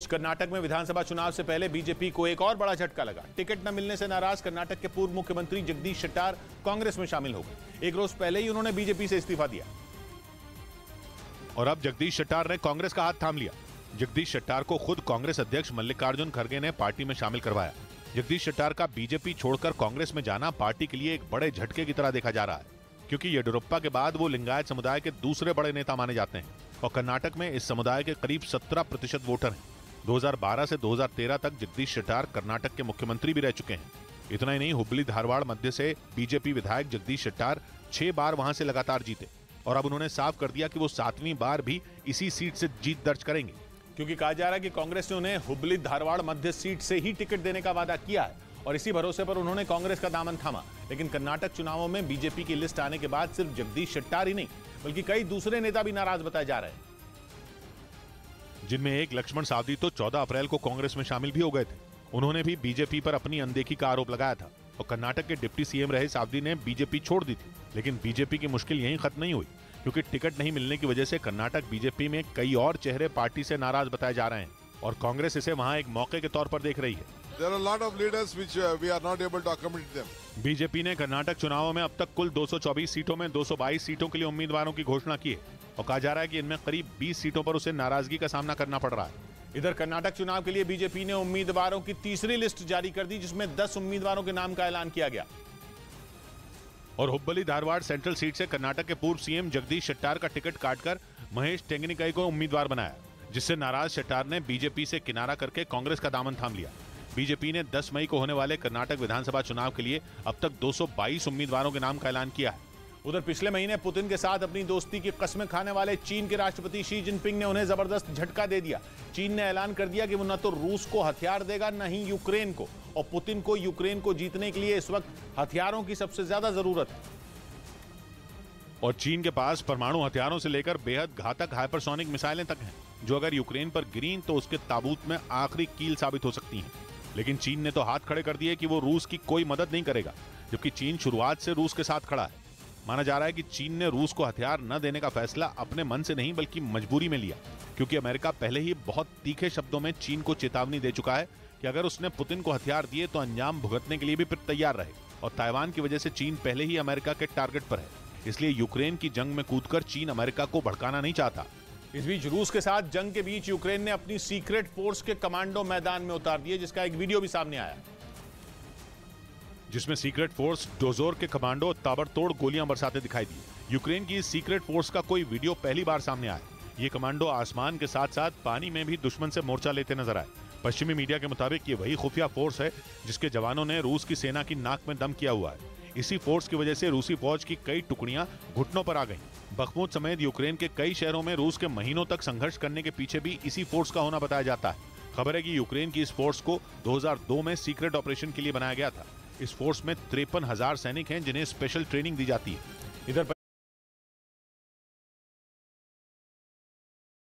कर्नाटक में विधानसभा चुनाव से पहले बीजेपी को एक और बड़ा झटका लगा। टिकट न मिलने से नाराज कर्नाटक के पूर्व मुख्यमंत्री जगदीश शेट्टार कांग्रेस में शामिल हो गए। एक रोज पहले ही उन्होंने बीजेपी से इस्तीफा दिया और अब जगदीश शेट्टार ने कांग्रेस का हाथ थाम लिया। जगदीश शेट्टार को खुद कांग्रेस अध्यक्ष मल्लिकार्जुन खड़गे ने पार्टी में शामिल करवाया। जगदीश शेट्टार का बीजेपी छोड़कर कांग्रेस में जाना पार्टी के लिए एक बड़े झटके की तरह देखा जा रहा है, क्योंकि येडियुरप्पा के बाद वो लिंगायत समुदाय के दूसरे बड़े नेता माने जाते हैं और कर्नाटक में इस समुदाय के करीब 17% वोटर हैं। 2012 से 2013 तक जगदीश शेट्टार कर्नाटक के मुख्यमंत्री भी रह चुके हैं। इतना ही नहीं, हुबली धारवाड़ मध्य से बीजेपी विधायक जगदीश शेट्टार 6 बार वहां से लगातार जीते और अब उन्होंने साफ कर दिया कि वो 7वीं बार भी इसी सीट से जीत दर्ज करेंगे, क्योंकि कहा जा रहा है कि कांग्रेस ने उन्हें हुबली धारवाड़ मध्य सीट से ही टिकट देने का वादा किया है और इसी भरोसे पर उन्होंने कांग्रेस का दामन थामा। लेकिन कर्नाटक चुनावों में बीजेपी की लिस्ट आने के बाद सिर्फ जगदीश शेट्टार ही नहीं बल्कि कई दूसरे नेता भी नाराज बताए जा रहे हैं, जिनमें एक लक्ष्मण सावदी तो 14 अप्रैल को कांग्रेस में शामिल भी हो गए थे। उन्होंने भी बीजेपी पर अपनी अनदेखी का आरोप लगाया था और कर्नाटक के डिप्टी सीएम रहे सावदी ने बीजेपी छोड़ दी थी। लेकिन बीजेपी की मुश्किल यहीं खत्म नहीं हुई, क्योंकि टिकट नहीं मिलने की वजह से कर्नाटक बीजेपी में कई और चेहरे पार्टी से नाराज बताए जा रहे हैं और कांग्रेस इसे वहां एक मौके के तौर पर देख रही है। There are a lot of leaders which we are not able to accommodate them. BJP ने कर्नाटक चुनावों में अब तक कुल 224 सीटों में 222 सीटों के लिए उम्मीदवारों की घोषणा की है और कहा जा रहा है कि इनमें करीब 20 सीटों पर उसे नाराजगी का सामना करना पड़ रहा है। इधर कर्नाटक चुनाव के लिए बीजेपी ने उम्मीदवारों की तीसरी लिस्ट जारी कर दी, जिसमें 10 उम्मीदवारों के नाम का ऐलान किया गया और हुब्बली धारवाड़ सेंट्रल सीट से कर्नाटक के पूर्व सीएम जगदीश शेट्टार का टिकट काटकर महेश टेंगनिकाई को उम्मीदवार बनाया, जिससे नाराज शेट्टार ने बीजेपी से किनारा करके कांग्रेस का दामन थाम लिया। बीजेपी ने 10 मई को होने वाले कर्नाटक विधानसभा चुनाव के लिए अब तक 222 उम्मीदवारों के नाम का ऐलान किया है। उधर पिछले महीने पुतिन के साथ अपनी दोस्ती की कस्में खाने वाले चीन के राष्ट्रपति शी जिनपिंग ने उन्हें जबरदस्त झटका दे दिया। चीन ने ऐलान कर दिया कि वो न तो रूस को हथियार देगा न ही यूक्रेन को, और पुतिन को यूक्रेन को जीतने के लिए इस वक्त हथियारों की सबसे ज्यादा जरूरत है और चीन के पास परमाणु हथियारों से लेकर बेहद घातक हाइपरसोनिक मिसाइलें तक हैं, जो अगर यूक्रेन पर गिरी तो उसके ताबूत में आखिरी कील साबित हो सकती हैं। लेकिन चीन ने तो हाथ खड़े कर दिए कि वो रूस की कोई मदद नहीं करेगा, जबकि चीन शुरुआत से रूस के साथ खड़ा है। माना जा रहा है कि चीन ने रूस को हथियार न देने का फैसला अपने मन से नहीं बल्कि मजबूरी में लिया, क्योंकि अमेरिका पहले ही बहुत तीखे शब्दों में चीन को चेतावनी दे चुका है कि अगर उसने पुतिन को हथियार दिए तो अंजाम भुगतने के लिए भी फिर तैयार रहे। और ताइवान की वजह से चीन पहले ही अमेरिका के टारगेट पर है, इसलिए यूक्रेन की जंग में कूदकर चीन अमेरिका को भड़काना नहीं चाहता। इस बीच रूस के साथ जंग के बीच यूक्रेन ने अपनी सीक्रेट फोर्स के कमांडो मैदान में उतार दिए, जिसका एक वीडियो भी सामने आया, जिसमें सीक्रेट फोर्स डोजोर के कमांडो ताबड़तोड़ गोलियां बरसाते दिखाई दी। यूक्रेन की इस सीक्रेट फोर्स का कोई वीडियो पहली बार सामने आया। ये कमांडो आसमान के साथ साथ पानी में भी दुश्मन से मोर्चा लेते नजर आए। पश्चिमी मीडिया के मुताबिक ये वही खुफिया फोर्स है जिसके जवानों ने रूस की सेना की नाक में दम किया हुआ है। इसी फोर्स की वजह से रूसी फौज की कई टुकड़ियां घुटनों पर आ गईं। बखमुत समेत यूक्रेन के कई शहरों में रूस के महीनों तक संघर्ष करने के पीछे भी इसी फोर्स का होना बताया जाता है। खबर है कि यूक्रेन की इस फोर्स को 2002 में सीक्रेट ऑपरेशन के लिए बनाया गया था। इस फोर्स में 53,000 सैनिक हैं, जिन्हें स्पेशल ट्रेनिंग दी जाती है। इधर